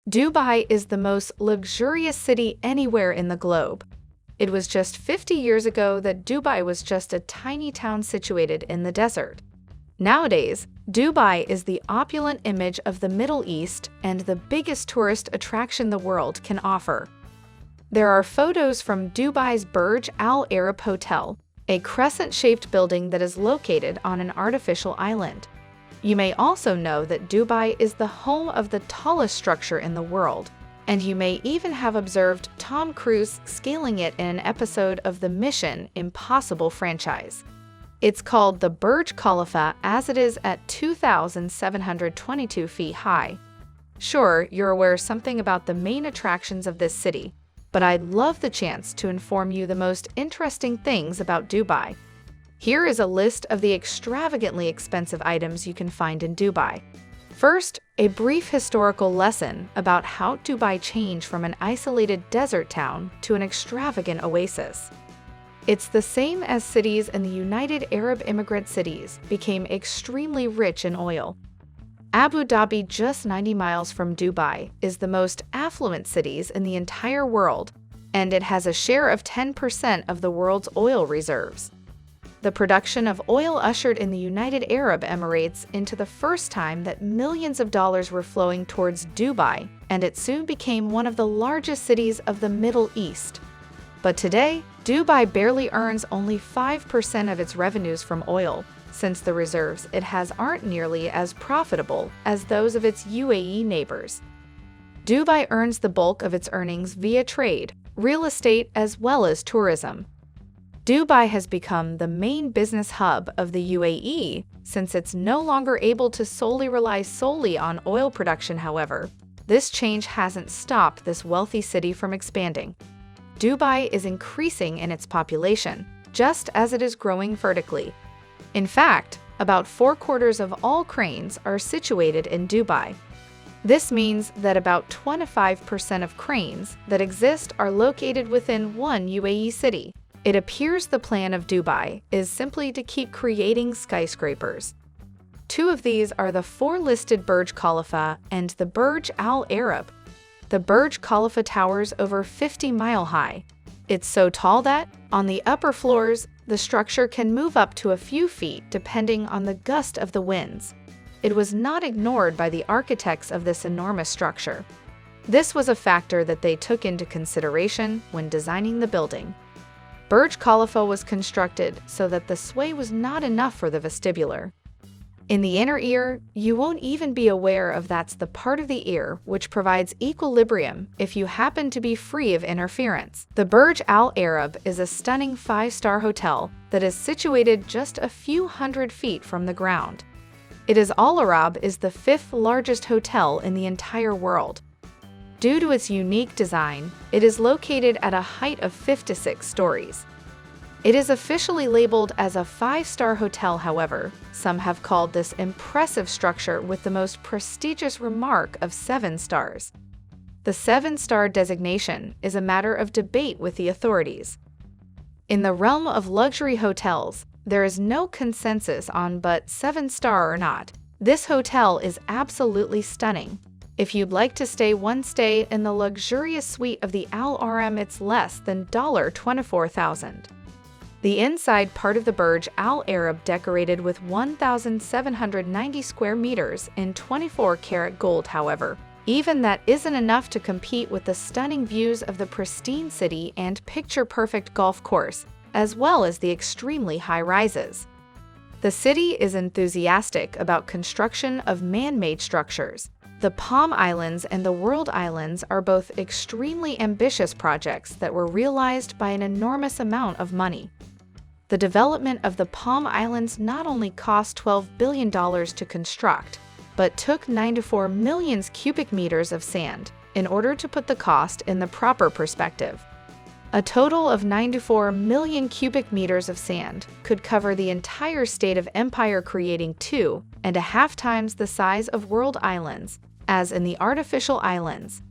Dubai is the most luxurious city anywhere in the globe. It was just 50 years ago that Dubai was just a tiny town situated in the desert. Nowadays, Dubai is the opulent image of the Middle East and the biggest tourist attraction the world can offer. There are photos from Dubai's Burj Al Arab Hotel, a crescent-shaped building that is located on an artificial island. You may also know that Dubai is the home of the tallest structure in the world, and you may even have observed Tom Cruise scaling it in an episode of the Mission Impossible franchise. It's called the Burj Khalifa as it is at 2,722 feet high. Sure, you're aware something about the main attractions of this city, but I'd love the chance to inform you the most interesting things about Dubai. Here is a list of the extravagantly expensive items you can find in Dubai. First, a brief historical lesson about how Dubai changed from an isolated desert town to an extravagant oasis. It's the same as cities in the United Arab Immigrant cities became extremely rich in oil. Abu Dhabi, just 90 miles from Dubai, is the most affluent cities in the entire world, and it has a share of 10% of the world's oil reserves. The production of oil ushered in the United Arab Emirates into the first time that millions of dollars were flowing towards Dubai, and it soon became one of the largest cities of the Middle East. But today, Dubai barely earns only 5% of its revenues from oil, since the reserves it has aren't nearly as profitable as those of its UAE neighbors. Dubai earns the bulk of its earnings via trade, real estate, as well as tourism. Dubai has become the main business hub of the UAE since it's no longer able to rely solely on oil production. However, this change hasn't stopped this wealthy city from expanding. Dubai is increasing in its population, just as it is growing vertically. In fact, about 4/4 of all cranes are situated in Dubai. This means that about 25% of cranes that exist are located within one UAE city. It appears the plan of Dubai is simply to keep creating skyscrapers. Two of these are the four listed Burj Khalifa and the Burj Al Arab. The Burj Khalifa towers over 50 miles high. It's so tall that, on the upper floors, the structure can move up to a few feet depending on the gust of the winds. It was not ignored by the architects of this enormous structure. This was a factor that they took into consideration when designing the building. Burj Khalifa was constructed so that the sway was not enough for the vestibular. In the inner ear, you won't even be aware of that's the part of the ear which provides equilibrium if you happen to be free of interference. The Burj Al Arab is a stunning 5-star hotel that is situated just a few hundred feet from the ground. Al Arab is the 5th largest hotel in the entire world. Due to its unique design, it is located at a height of 56 stories. It is officially labeled as a 5-star hotel. However, some have called this impressive structure with the most prestigious remark of 7 stars. The 7-star designation is a matter of debate with the authorities. In the realm of luxury hotels, there is no consensus on but 7-star or not. This hotel is absolutely stunning. If you'd like to stay in the luxurious suite of the Al Arab, it's less than $24,000. The inside part of the Burj Al Arab decorated with 1,790 square meters in 24-karat gold. However, even that isn't enough to compete with the stunning views of the pristine city and picture-perfect golf course, as well as the extremely high rises. The city is enthusiastic about construction of man-made structures. The Palm Islands and the World Islands are both extremely ambitious projects that were realized by an enormous amount of money. The development of the Palm Islands not only cost $12 billion to construct, but took 94 million cubic meters of sand in order to put the cost in the proper perspective. A total of 94 million cubic meters of sand could cover the entire state of Empire, creating 2.5 times the size of World Islands, as in the artificial islands.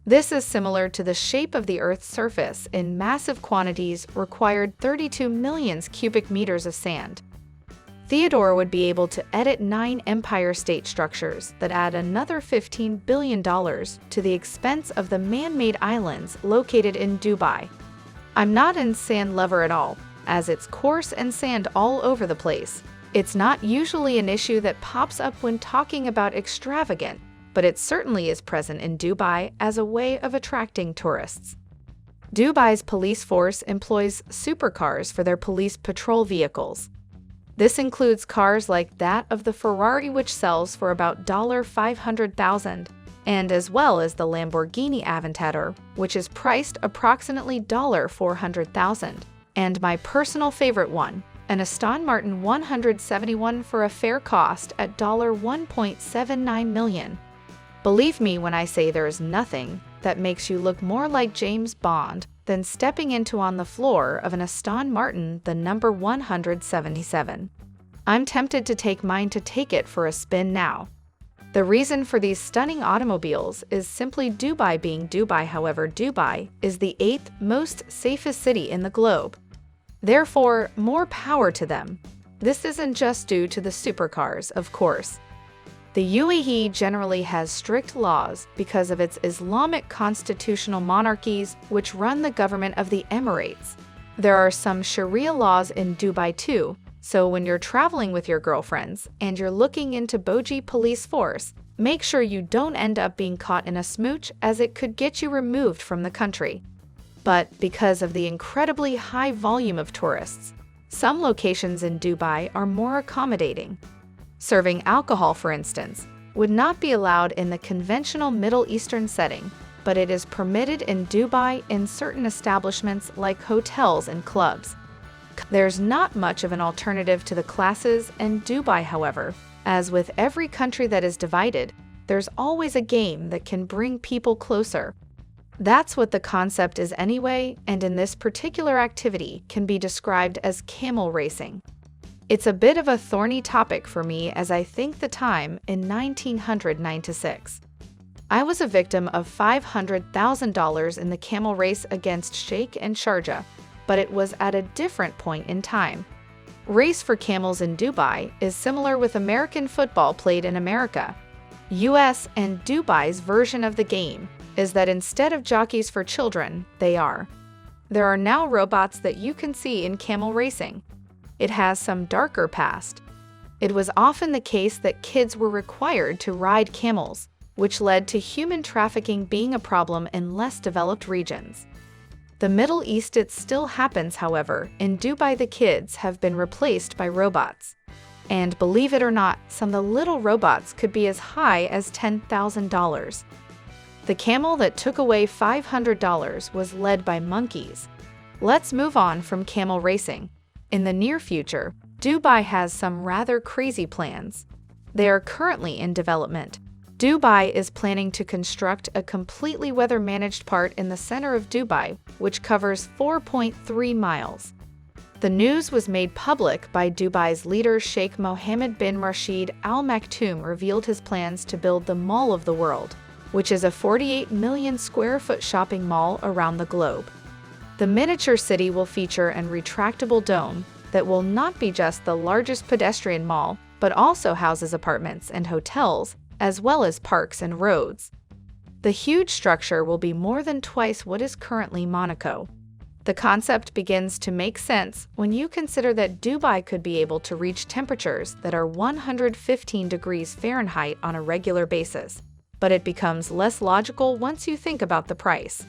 This is similar to the shape of the Earth's surface in massive quantities required 32 million cubic meters of sand. Theodore would be able to edit 9 Empire State structures that add another $15 billion to the expense of the man-made islands located in Dubai. I'm not a sand lover at all, as it's coarse and sand all over the place. It's not usually an issue that pops up when talking about extravagant, but it certainly is present in Dubai as a way of attracting tourists. Dubai's police force employs supercars for their police patrol vehicles. This includes cars like that of the Ferrari, which sells for about $500,000, and as well as the Lamborghini Aventador, which is priced approximately $400,000, and my personal favorite one, an Aston Martin 171 for a fair cost at $1.79 million. Believe me when I say there is nothing that makes you look more like James Bond than stepping into on the floor of an Aston Martin the number 177. I'm tempted to take mine to take it for a spin now. The reason for these stunning automobiles is simply Dubai being Dubai. However, Dubai is the 8th most safest city in the globe. Therefore, more power to them. This isn't just due to the supercars, of course. The UAE generally has strict laws because of its Islamic constitutional monarchies, which run the government of the Emirates. There are some Sharia laws in Dubai too, so when you're traveling with your girlfriends and you're looking into Boji police force, make sure you don't end up being caught in a smooch, as it could get you removed from the country. But because of the incredibly high volume of tourists, some locations in Dubai are more accommodating. Serving alcohol, for instance, would not be allowed in the conventional Middle Eastern setting, but it is permitted in Dubai in certain establishments like hotels and clubs. There's not much of an alternative to the classes in Dubai, however. As with every country that is divided, there's always a game that can bring people closer. That's what the concept is anyway, and in this particular activity can be described as camel racing. It's a bit of a thorny topic for me, as I think the time in 1996. I was a victim of $500,000 in the camel race against Sheikh and Sharjah, but it was at a different point in time. Race for camels in Dubai is similar with American football played in America. US and Dubai's version of the game is that instead of jockeys for children, there are now robots that you can see in camel racing. It has some darker past. It was often the case that kids were required to ride camels, which led to human trafficking being a problem in less developed regions. The Middle East, it still happens, however. In Dubai, the kids have been replaced by robots. And believe it or not, some of the little robots could be as high as $10,000. The camel that took away $500 was led by monkeys. Let's move on from camel racing. In the near future, Dubai has some rather crazy plans. They are currently in development. Dubai is planning to construct a completely weather-managed part in the center of Dubai, which covers 4.3 miles. The news was made public by Dubai's leader Sheikh Mohammed bin Rashid Al Maktoum revealed his plans to build the Mall of the World, which is a 48 million square foot shopping mall around the globe. The miniature city will feature a retractable dome that will not be just the largest pedestrian mall, but also houses apartments and hotels, as well as parks and roads. The huge structure will be more than twice what is currently Monaco. The concept begins to make sense when you consider that Dubai could be able to reach temperatures that are 115 degrees Fahrenheit on a regular basis, but it becomes less logical once you think about the price.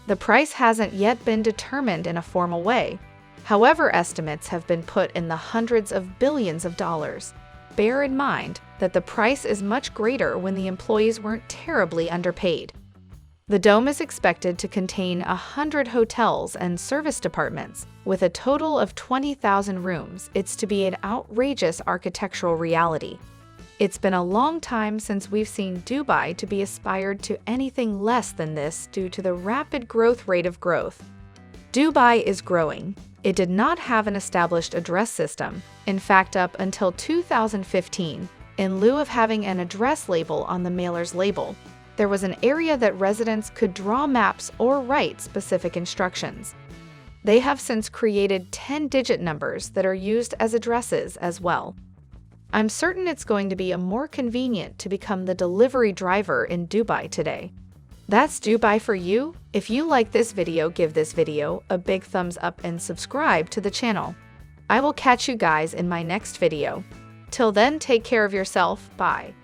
The price hasn't yet been determined in a formal way. However, estimates have been put in the hundreds of billions of dollars. Bear in mind that the price is much greater when the employees weren't terribly underpaid. The dome is expected to contain 100 hotels and service departments, with a total of 20,000 rooms. It's to be an outrageous architectural reality. It's been a long time since we've seen Dubai to be aspired to anything less than this due to the rapid growth rate of growth. Dubai is growing. It did not have an established address system. In fact, up until 2015, in lieu of having an address label on the mailer's label, there was an area that residents could draw maps or write specific instructions. They have since created 10-digit numbers that are used as addresses as well. I'm certain it's going to be more convenient to become the delivery driver in Dubai today. That's Dubai for you. If you like this video, give this video a big thumbs up and subscribe to the channel. I will catch you guys in my next video. Till then, take care of yourself. Bye.